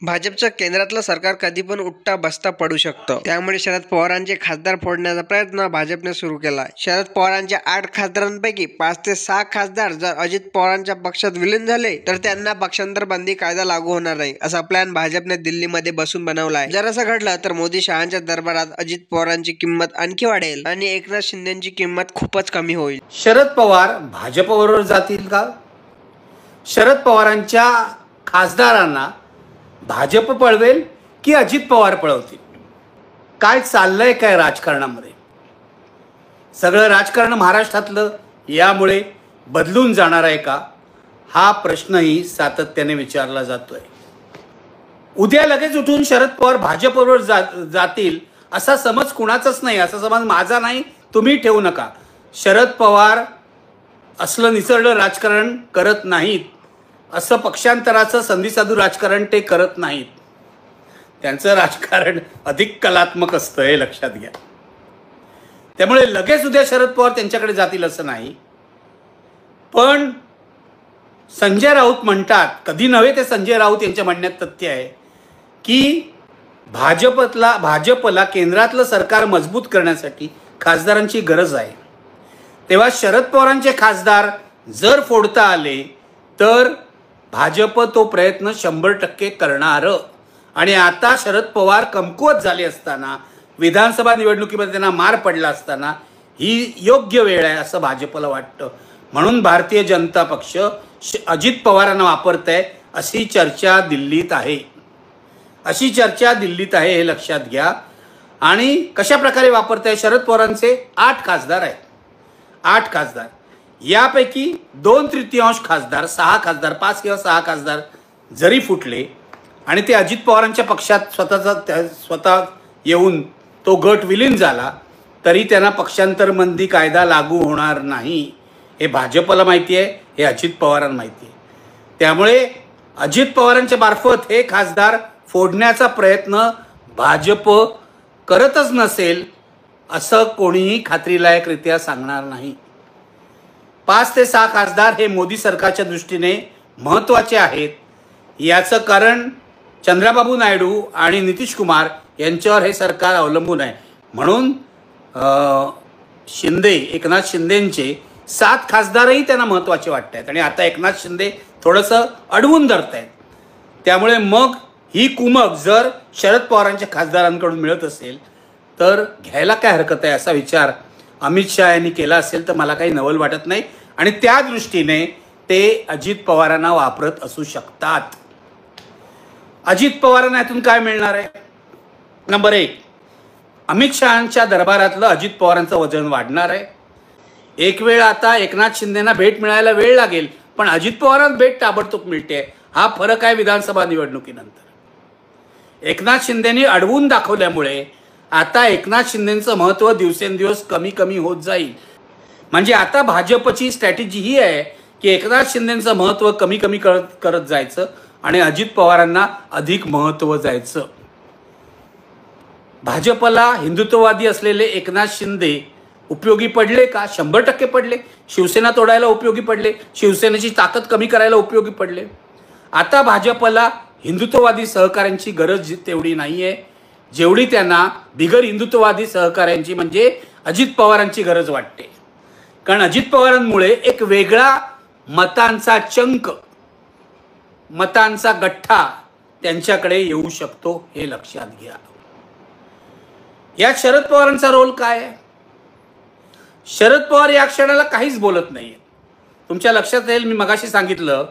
भाजपचं केंद्रातलं सरकार कधी पण उठता बसता पडू शकतं. त्यामुळे शरद पवारांचे खासदार फोडण्याचा प्रयत्न भाजपने सुरू केला आहे. शरद पवारांच्या 8 खासदारांपैकी 5 ते 6 खासदार जर अजित पवारांच्या पक्षात विलीन झाले तर त्यांना पक्षांतर बंदी कायदा लागू होणार नाही, असा प्लॅन भाजपने दिल्लीमध्ये बसून बनवला आहे. जर असं घडलं तर मोदी शहांच्या दरबारात अजित पवारांची किंमत आणखी वाढेल आणि एकनाथ शिंदेची किंमत खूपच कमी होईल. शरद पवार भाजपबरोबर जातील का? शरद पवारांच्या खासदारांना भाजप पळवेल की अजित पवार पळवतील? काय चाललंय काय राजकारणामध्ये? सगळं राजकारण महाराष्ट्रातलं यामुळे बदलून जाणार आहे का, हा प्रश्नही सातत्याने विचारला जातोय. उद्या लगेच उठून शरद पवार भाजपबरोबर जातील असा समज कुणाचाच नाही, असा समज माझा नाही, तुम्ही ठेवू नका. शरद पवार असलं निसरडं राजकारण करत नाहीत, असं पक्षांतराचं संधिसाधू राजकारण ते करत नाहीत. त्यांचं राजकारण अधिक कलात्मक असतं, हे लक्षात घ्या. त्यामुळे लगेच उद्या शरद पवार त्यांच्याकडे जातील असं नाही. पण संजय राऊत म्हणतात, कधी नव्हे ते संजय राऊत यांच्या म्हणण्यात तथ्य आहे की भाजपला केंद्रातलं सरकार मजबूत करण्यासाठी खासदारांची गरज आहे. तेव्हा शरद पवारांचे खासदार जर फोडता आले तर भाजप तो प्रयत्न 100% करणार. आणि आता शरद पवार कमकुवत झाले असताना, विधानसभा निवडणुकीमध्ये त्यांना मार पडला असताना ही योग्य वेळ आहे असं भाजपला वाटतं. म्हणून भारतीय जनता पक्ष अजित पवारांना वापरत आहे अशी चर्चा दिल्लीत आहे. हे लक्षात घ्या. आणि कशा प्रकारे वापरत आहे? शरद पवारांचे 8 खासदार आहेत. 8 खासदार, यापैकी 2/3 खासदार, 6 खासदार, 5 किंवा 6 खासदार जरी फुटले आणि ते अजित पवारांच्या पक्षात स्वतः येऊन तो गट विलीन झाला तरी त्यांना पक्षांतर बंदी कायदा लागू होणार नाही. हे भाजपला माहिती आहे, हे अजित पवारांना माहिती आहे. त्यामुळे अजित पवारांच्या मार्फत हे खासदार फोडण्याचा प्रयत्न भाजप करतच नसेल असं कोणीही खात्रीलायकरित्या सांगणार नाही. 5 ते 6 खासदार हे मोदी सरकारच्या दृष्टीने महत्त्वाचे आहेत. याचं कारण चंद्राबाबू नायडू आणि नितीश कुमार यांच्यावर हे सरकार अवलंबून आहे. म्हणून एकनाथ शिंदेंचे 7 खासदारही त्यांना महत्त्वाचे वाटत आहेत. आणि आता एकनाथ शिंदे थोडंसं अडवून धरत आहेत. त्यामुळे मग ही कुमक जर शरद पवारांच्या खासदारांकडून मिळत असेल तर घ्यायला काय हरकत आहे, असा विचार अमित शहा यांनी केला असेल तर मला काही नवल वाटत नाही. आणि त्या दृष्टीने ते अजित पवारांना वापरत असू शकतात. अजित पवारांना यातून काय मिळणार आहे? नंबर 1, अमित शहांच्या दरबारातलं अजित पवारांचं वजन वाढणार आहे. एक वेळ आता एकनाथ शिंदेना भेट मिळायला वेळ लागेल, पण अजित पवारांना भेट ताबडतोब मिळते. हा फरक आहे विधानसभा निवडणुकीनंतर. एकनाथ शिंदेनी अडवून दाखवल्यामुळे आता एकनाथ शिंदेचं महत्त्व दिवसेंदिवस कमी कमी होत जाईल. म्हणजे आता भाजपची स्ट्रॅटेजी ही आहे की एकनाथ शिंदेचं महत्त्व कमी कमी करत जायचं आणि अजित पवारांना अधिक महत्त्व जायचं. भाजपला हिंदुत्ववादी असलेले एकनाथ शिंदे उपयोगी पडले का? 100% पडले. शिवसेना तोडायला उपयोगी पडले, शिवसेनेची ताकद कमी करायला उपयोगी पडले. आता भाजपला हिंदुत्ववादी सहकाऱ्यांची गरज तेवढी नाही आहे जेवढी त्यांना बिगर हिंदुत्ववादी सहकाऱ्यांची म्हणजे अजित पवारांची गरज वाटते. कारण अजित पवारांमुळे एक वेगळा मतांचा चंक, मतांचा गठ्ठा त्यांच्याकडे येऊ शकतो, हे लक्षात घ्या. यात शरद पवारांचा रोल काय आहे? शरद पवार या क्षणाला काहीच बोलत नाहीये. तुमच्या लक्षात येईल, मी मगाशी सांगितलं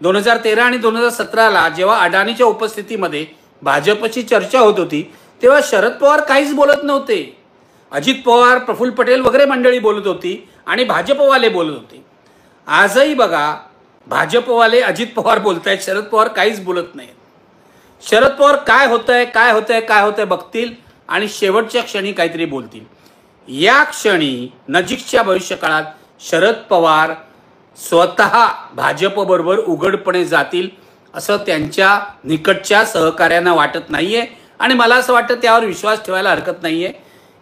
2013 आणि 2017ला जेव्हा अडाणीच्या उपस्थितीमध्ये भाजपची चर्चा होत होती तेव्हा शरद पवार काहीच बोलत नव्हते. अजित पवार, प्रफुल्ल पटेल वगैरे मंडळी बोलत होती आणि भाजपवाले बोलत होते. आजही बघा, भाजपवाले अजित पवार बोलतायत, शरद पवार काहीच बोलत नाहीत. शरद पवार काय होतंय बघतील आणि शेवटच्या क्षणी काहीतरी बोलतील. या क्षणी नजीकच्या भविष्यकाळात शरद पवार स्वतः भाजपबरोबर उघडपणे जातील असं त्यांच्या निकटच्या सहकाऱ्यांना वाटत नाहीये आणि मला असं वाटतं त्यावर विश्वास ठेवायला हरकत नाहीये.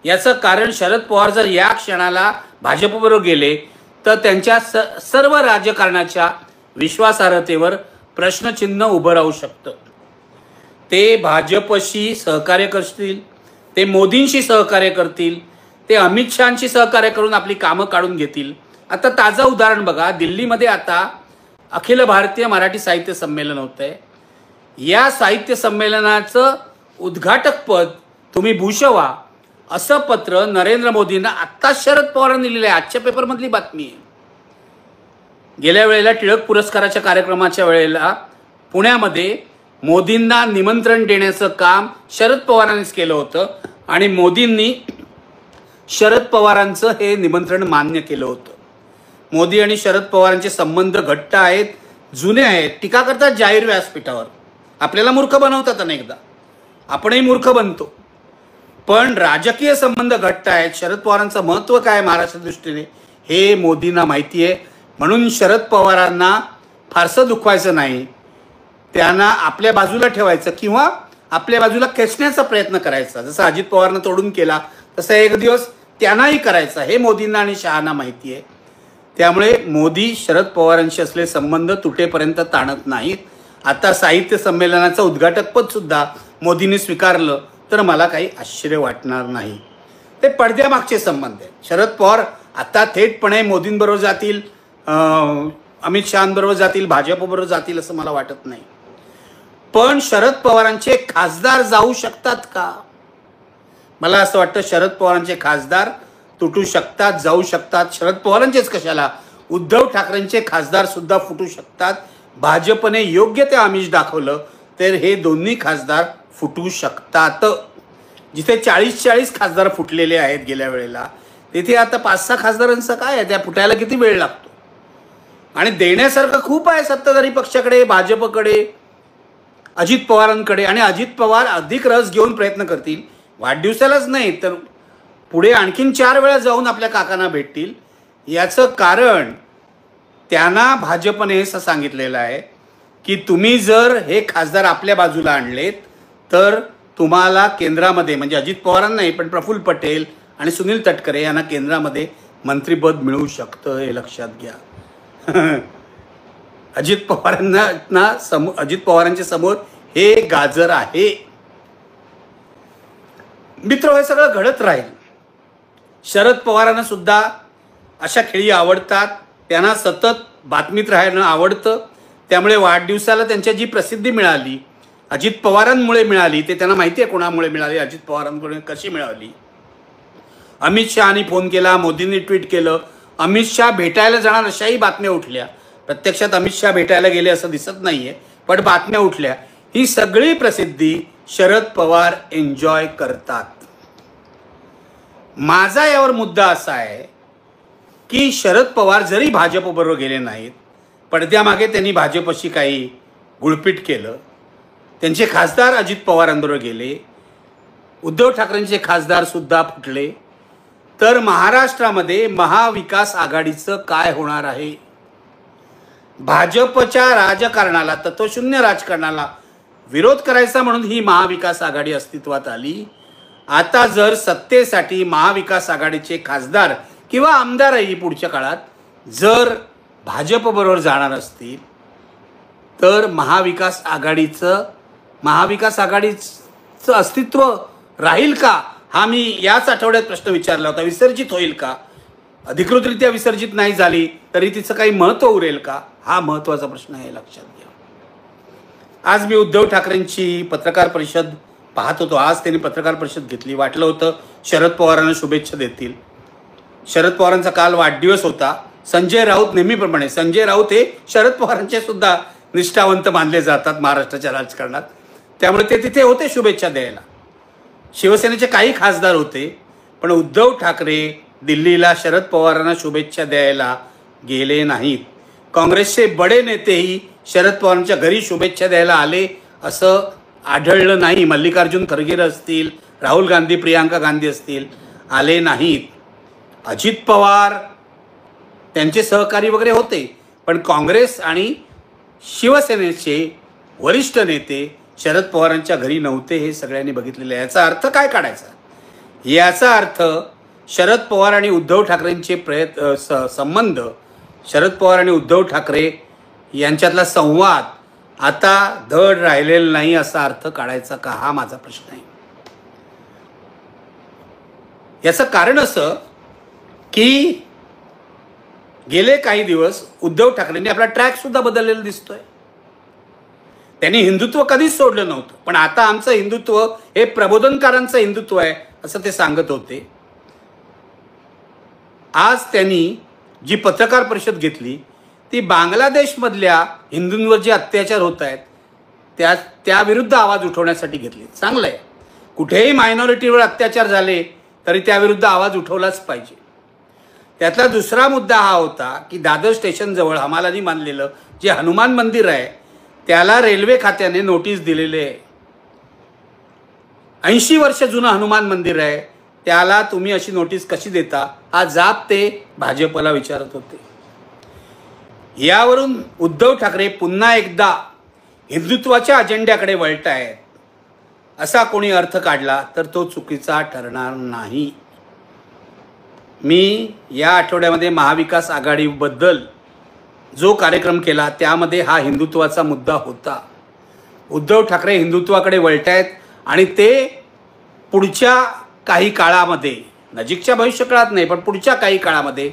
याचं कारण शरद पवार जर या क्षणाला भाजपबरोबर गेले तर त्यांच्या सर्व राजकारणाच्या विश्वासार्हतेवर प्रश्नचिन्ह उभं राहू शकतं. ते भाजपशी सहकार्य करतील, ते मोदींशी सहकार्य करतील, ते अमित शहाशी सहकार्य करून आपली कामं काढून घेतील. आता ताजं उदाहरण बघा, दिल्लीमध्ये आता अखिल भारतीय मराठी साहित्य संमेलन होत आहे. या साहित्य संमेलनाचं उद्घाटकपद तुम्ही भूषवा असं पत्र नरेंद्र मोदींना आत्ता शरद पवारांनी लिहिलं आहे. आजच्या पेपरमधली बातमी आहे. गेल्या वेळेला टिळक पुरस्काराच्या कार्यक्रमाच्या वेळेला पुण्यामध्ये मोदींना निमंत्रण देण्याचं काम शरद पवारांनीच केलं होतं आणि मोदींनी शरद पवारांचं हे निमंत्रण मान्य केलं होतं. मोदी आणि शरद पवारांचे संबंध घट्ट आहेत, जुने आहेत. टीका करतात जाहीर व्यासपीठावर, आपल्याला मूर्ख बनवतात अनेकदा, आपणही मूर्ख बनतो. पण राजकीय संबंध घट्ट आहेत. शरद पवारांचं महत्त्व काय महाराष्ट्र दृष्टीने हे मोदींना माहिती आहे. म्हणून शरद पवारांना फारसं दुखवायचं नाही, त्यांना आपल्या बाजूला ठेवायचं किंवा आपल्या बाजूला खेचण्याचा प्रयत्न करायचा. जसं अजित पवारनं तोडून केला तसं एक दिवस त्यांनाही करायचा, हे मोदींना आणि शहांना माहिती आहे. त्यामुळे मोदी शरद पवारांशी असलेले संबंध तुटेपर्यंत ताणत नाहीत. आता साहित्य संमेलनाचं उद्घाटकपद सुद्धा मोदींनी स्वीकारलं तर मला काही आश्चर्य वाटणार नाही. ते पडद्यामागचे संबंध आहेत. शरद पवार आता थेटपणे मोदींबरोबर जातील, अमित शहांबरोबर जातील, भाजपबरोबर जातील असं मला वाटत नाही. पण शरद पवारांचे खासदार जाऊ शकतात का? मला असं वाटतं शरद पवारांचे खासदार तुटू शकतात, जाऊ शकतात. शरद पवारांचेच कशाला, उद्धव ठाकरेंचे खासदार सुद्धा फुटू शकतात. भाजपने योग्य ते आमिष दाखवलं तर हे दोन्ही खासदार फुटू शकतात. जिथे 40 खासदार फुटलेले आहेत गेल्या वेळेला, तिथे आता 5-6 खासदारांचं काय आहे, त्या फुटायला किती वेळ लागतो. आणि देण्यासारखं खूप आहे सत्ताधारी पक्षाकडे, भाजपकडे, अजित पवारांकडे. आणि अजित पवार अधिक रस घेऊन प्रयत्न करतील, वाढदिवसालाच नाही तर पुढे आणखीन 4 वेळा जाऊन आपल्या काकांना भेटतील. याचं कारण त्यांना भाजपने असं सांगितलेलं आहे की तुम्ही जर हे खासदार आपल्या बाजूला आणलेत तर तुम्हाला केंद्रामध्ये, म्हणजे अजित पवारांना नाही पण प्रफुल्ल पटेल आणि सुनील तटकरे यांना केंद्रामध्ये मंत्रिपद मिळू शकतं, हे लक्षात घ्या. अजित पवारांच्या समोर हे गाजर आहे. मित्र, हे सगळं घडत राहील. शरद पवारांना सुद्धा अशा खेळी आवडतात, त्यांना सतत बातमीत राहणं आवडतं. त्यामुळे वाढदिवसाला त्यांच्या जी प्रसिद्धी मिळाली अजित पवारांमुळे मिळाली, ते त्यांना माहिती आहे कोणामुळे मिळाली, अजित पवारांकडून कशी मिळाली. अमित शहानी फोन केला, मोदींनी ट्विट केलं, अमित शहा भेटायला जाणार अशाही बातम्या उठल्या. प्रत्यक्षात अमित शहा भेटायला गेले असं दिसत नाहीये, पण बातम्या उठल्या. ही सगळी प्रसिद्धी शरद पवार एन्जॉय करतात. माझा यावर मुद्दा असा आहे की शरद पवार जरी भाजपबरोबर गेले नाहीत, पडद्यामागे त्यांनी भाजपशी काही गुळपीट केलं, त्यांचे खासदार अजित पवारांबरोबर गेले, उद्धव ठाकरेंचे खासदार सुद्धा फुटले, तर महाराष्ट्रामध्ये महाविकास आघाडीचं काय होणार आहे? भाजपच्या राजकारणाला, तत्वशून्य राजकारणाला विरोध करायचा म्हणून ही महाविकास आघाडी अस्तित्वात आली. आता जर सत्तेसाठी महाविकास आघाडीचे खासदार किंवा आमदारही पुढच्या काळात जर भाजपबरोबर जाणार असतील तर महाविकास आघाडीचं अस्तित्व राहील का? हा मी याच आठवड्यात प्रश्न विचारला होता. विसर्जित होईल का? अधिकृतरित्या विसर्जित नाही झाली तरी तिचं काही महत्त्व उरेल का? हा महत्त्वाचा प्रश्न आहे, लक्षात घ्या. आज मी उद्धव ठाकरेंची पत्रकार परिषद पाहत होतो. आज त्यांनी पत्रकार परिषद घेतली. वाटलं होतं शरद पवारांना शुभेच्छा देतील. शरद पवारांचा काल वाढदिवस होता. संजय राऊत नेहमीप्रमाणे, संजय राऊत हे शरद पवारांचे सुद्धा निष्ठावंत मानले जातात महाराष्ट्राच्या राजकारणात, त्यामुळे ते तिथे होते शुभेच्छा द्यायला. शिवसेनेचे काही खासदार होते, पण उद्धव ठाकरे दिल्लीला शरद पवारांना शुभेच्छा द्यायला गेले नाहीत. काँग्रेसचे बडे नेतेही शरद पवारांच्या घरी शुभेच्छा द्यायला आले असं आढळलं नाही. मल्लिकार्जुन खरगे असतील, राहुल गांधी, प्रियांका गांधी असतील, आले नाहीत. अजित पवार त्यांचे सहकारी वगैरे होते, पण काँग्रेस आणि शिवसेनेचे वरिष्ठ नेते शरद पवारांच्या घरी नव्हते, हे सगळ्यांनी बघितलेलं आहे. याचा अर्थ काय काढायचा? याचा अर्थ शरद पवार आणि उद्धव ठाकरेंचे संबंध, शरद पवार आणि उद्धव ठाकरे यांच्यातला संवाद आता धड राहिलेलं नाही असा अर्थ काढायचा का, हा माझा प्रश्न आहे. याचं कारण असं की गेले काही दिवस उद्धव ठाकरेंनी आपला ट्रॅक सुद्धा बदललेला दिसतोय. त्यांनी हिंदुत्व कधीच सोडलं नव्हतं, पण आता आमचं हिंदुत्व हे प्रबोधनकारांचं हिंदुत्व आहे असं ते सांगत होते. आज त्यांनी जी पत्रकार परिषद घेतली ती बांगलादेशमधल्या हिंदूंवर जे अत्याचार होत आहेत त्याविरुद्ध आवाज उठवण्यासाठी घेतली. चांगलं आहे, कुठेही मायनॉरिटीवर अत्याचार झाले तरी त्याविरुद्ध आवाज उठवलाच पाहिजे. त्यातला दुसरा मुद्दा हा होता की दादर स्टेशनजवळ हमालानी बांधलेलं जे हनुमान मंदिर आहे त्याला रेल्वे खात्याने नोटीस दिलेले आहे. 80 वर्ष जुनं हनुमान मंदिर आहे, त्याला तुम्ही अशी नोटीस कशी देता, हा जाब ते भाजपला विचारत होते. यावरून उद्धव ठाकरे पुन्हा एकदा हिंदुत्वाच्या अजेंड्याकडे वळतायत असा कोणी अर्थ काढला तर तो चुकीचा ठरणार नाही. मी या आठवड्यामध्ये महाविकास आघाडीबद्दल जो कार्यक्रम केला त्यामध्ये हा हिंदुत्वाचा मुद्दा होता. उद्धव ठाकरे हिंदुत्वाकडे वळतायत आणि ते पुढच्या काही काळामध्ये, नजीकच्या भविष्यकाळात नाही पण पुढच्या काही काळामध्ये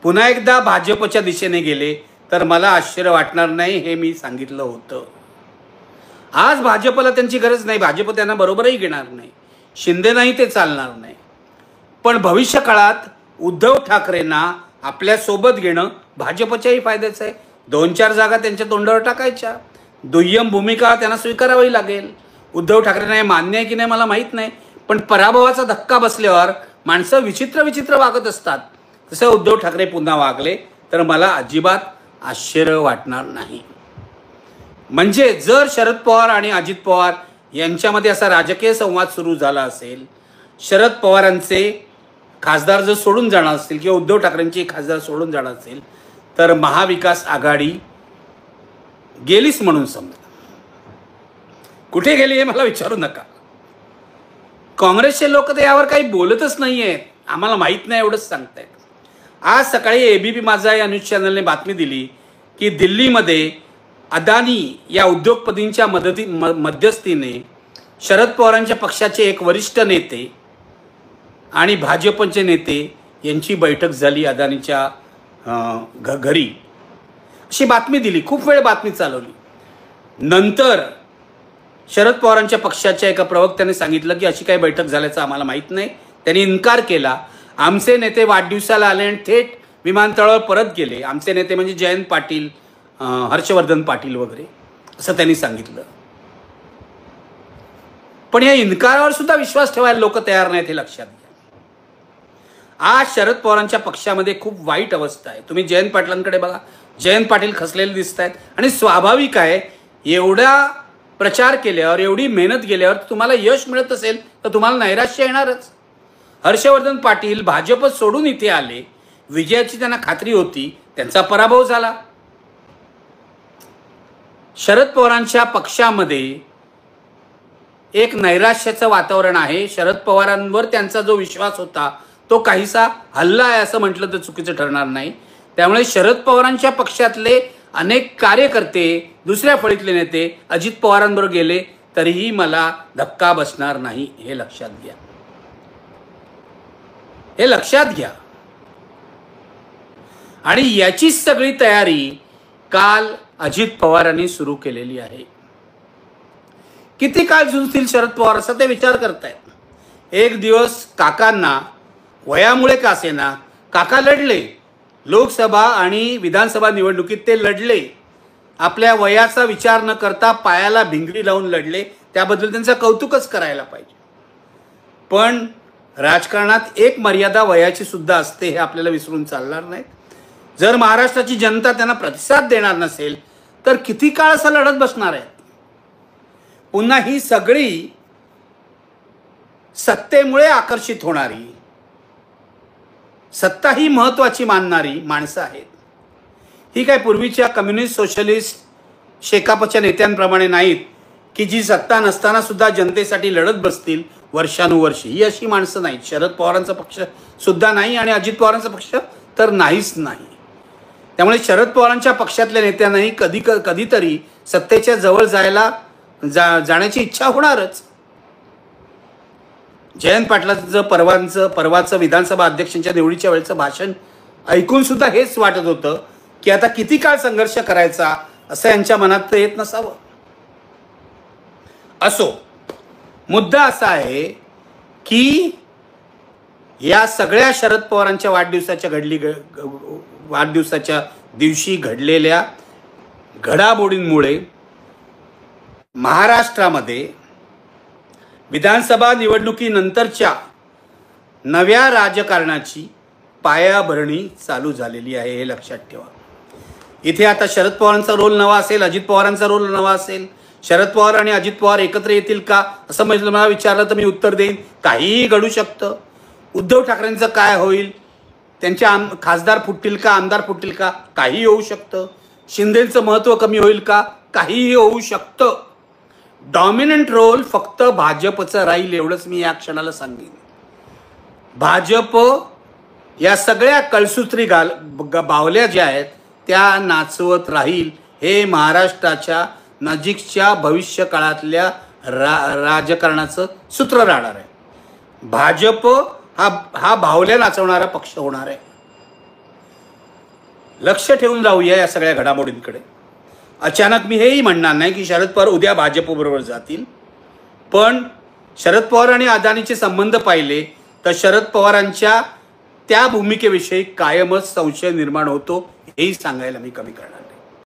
पुन्हा एकदा भाजपच्या दिशेने गेले तर मला आश्चर्य वाटणार नाही, हे मी सांगितलं होतं. आज भाजपला त्यांची गरज नाही, भाजप त्यांना बरोबरही घेणार नाही, शिंदे नाही ते चालणार नाही. पण भविष्य काळात उद्धव ठाकरेंना आपल्यासोबत घेणं भाजपच्याही फायद्याचं आहे. 2-4 जागा त्यांच्या तोंडावर टाकायच्या, दुय्यम भूमिका त्यांना स्वीकारावी लागेल. उद्धव ठाकरेंना हे मान्य आहे की नाही मला माहीत नाही, पण पराभवाचा धक्का बसल्यावर माणसं विचित्र वागत असतात. तसं उद्धव ठाकरे पुन्हा वागले तर मला अजिबात आश्चर्य वाटणार नाही. म्हणजे जर शरद पवार आणि अजित पवार यांच्यामध्ये असा राजकीय संवाद सुरू झाला असेल, शरद पवारांचे खासदार जर सोडून जाणार असतील किंवा उद्धव ठाकरेंचे खासदार सोडून जाणार असेल तर महाविकास आघाडी गेलीच म्हणून समजा. कुठे गेली हे मला विचारू नका. काँग्रेसचे लोक तर यावर काही बोलतच नाही आहेत, आम्हाला माहीत नाही एवढंच सांगतायत. आज सकाळी एबीपी माझा या न्यूज चॅनलने बातमी दिली की दिल्लीमध्ये अदानी या उद्योगपतींच्या मध्यस्थीने शरद पवारांच्या पक्षाचे एक वरिष्ठ नेते आणि भाजपचे नेते यांची बैठक झाली अदानीच्या घरी, अशी बातमी दिली. खूप वेळ बातमी चालवली. नंतर शरद पवारांच्या पक्षाच्या एका प्रवक्त्याने सांगितलं की अशी काही बैठक झाल्याचं आम्हाला माहीत नाही. त्यांनी इन्कार केला. आमचे नेते वाढदिवसाला आले आणि थेट विमानतळावर परत गेले. आमचे नेते म्हणजे जयंत पाटील, हर्षवर्धन पाटील वगैरे, असं त्यांनी सांगितलं. पण या इन्कारावर सुद्धा विश्वास ठेवायला लोक तयार नाहीत, हे लक्षात घ्या. आज शरद पवारांच्या पक्षामध्ये खूप वाईट अवस्था आहे. तुम्ही जयंत पाटलांकडे बघा, जयंत पाटील खचलेले दिसत आहेत. आणि स्वाभाविक आहे, एवढा प्रचार केल्यावर, एवढी मेहनत गेल्यावर तुम्हाला यश मिळत असेल तर तुम्हाला नैराश्य येणारच. हर्षवर्धन पाटील भाजप सोडून इथे आले, विजयाची त्यांना खात्री होती, त्यांचा पराभव झाला. शरद पवारांच्या पक्षामध्ये एक नैराश्याचं वातावरण आहे. शरद पवारांवर त्यांचा जो विश्वास होता तो काहीसा हल्ला आहे असं म्हटलं तर चुकीचं ठरणार नाही. त्यामुळे शरद पवारांच्या पक्षातले अनेक कार्यकर्ते, दुसऱ्या फळीतले नेते अजित पवारांबरोबर गेले तरीही मला धक्का बसणार नाही, हे लक्षात घ्या. हे लक्षात घ्या. आणि याचीच सगळी तयारी काल अजित पवारांनी सुरू केलेली आहे. किती काळ झुंजतील शरद पवार असं ते विचार करतायत. एक दिवस काकांना वयामुळे का असेना, काका लढले लोकसभा आणि विधानसभा निवडणुकीत, ते लढले. आपल्या वयाचा विचार न करता पायाला भिंगरी लावून लढले, त्याबद्दल त्यांचं कौतुकच करायला पाहिजे. पण राजकारणात एक मर्यादा वयाची सुद्धा असते, हे आपल्याला विसरून चालणार नाही. जर महाराष्ट्राची जनता त्यांना प्रतिसाद देणार नसेल तर किती काळ असं लढत बसणार आहे. पुन्हा ही सगळी सत्तेमुळे आकर्षित होणारी, सत्ता ही महत्त्वाची मानणारी माणसं आहेत. ही काय पूर्वीच्या कम्युनिस्ट, सोशलिस्ट, शेकापच्या नेत्यांप्रमाणे नाहीत की जी सत्ता नसताना सुद्धा जनतेसाठी लढत बसतील वर्षानुवर्षे. ही अशी माणसं नाहीत. शरद पवारांचा पक्ष सुद्धा नाही आणि अजित पवारांचा पक्ष तर नाहीच नाही. त्यामुळे शरद पवारांच्या पक्षातल्या नेत्यांनाही कधीतरी सत्तेच्या जवळ जाण्याची इच्छा होणारच. जयंत पाटलांचं परवाचं विधानसभा अध्यक्षांच्या निवडीच्या वेळेचं भाषण ऐकून सुद्धा हेच वाटत होतं की आता किती काळ संघर्ष करायचा असं यांच्या मनात तर येत नसावं. असो, मुद्दा असा आहे की या सगळ्या शरद पवारांच्या वाढदिवसाच्या दिवशी घडलेल्या घडामोडींमुळे महाराष्ट्रामध्ये विधानसभा निवडणुकीनंतरच्या नव्या राजकारणाची पायाभरणी चालू झालेली आहे, हे लक्षात ठेवा. इथे आता शरद पवारांचा रोल नवा असेल, अजित पवारांचा रोल नवा असेल. शरद पवार आणि अजित पवार एकत्र येतील का असं मला विचारलं तर मी उत्तर देईन, काहीही घडू शकतं. उद्धव ठाकरेंचं काय होईल, त्यांचे खासदार फुटतील का, आमदार फुटतील का, काहीही होऊ शकतं. शिंदेचं महत्त्व कमी होईल का, काहीही होऊ शकतं. डॉमिनंट रोल फक्त भाजपचं राहील एवढंच मी या क्षणाला सांगेन. भाजप या सगळ्या कळसूत्री बावल्या ज्या आहेत त्या नाचवत राहील. हे महाराष्ट्राच्या नजीकच्या भविष्य काळातल्या राजकारणाचं सूत्र राहणार आहे. भाजप हा बावल्या नाचवणारा पक्ष होणार आहे. लक्ष ठेवून जाऊया या सगळ्या घडामोडींकडे. अचानक मी हेही म्हणणार नाही की शरद पवार उद्या भाजपबरोबर जातील, पण शरद पवार आणि अदानीचे संबंध पाहिले तर शरद पवारांच्या त्या भूमिकेविषयी कायमच संशय निर्माण होतो, हेही सांगायला मी कमी करणार.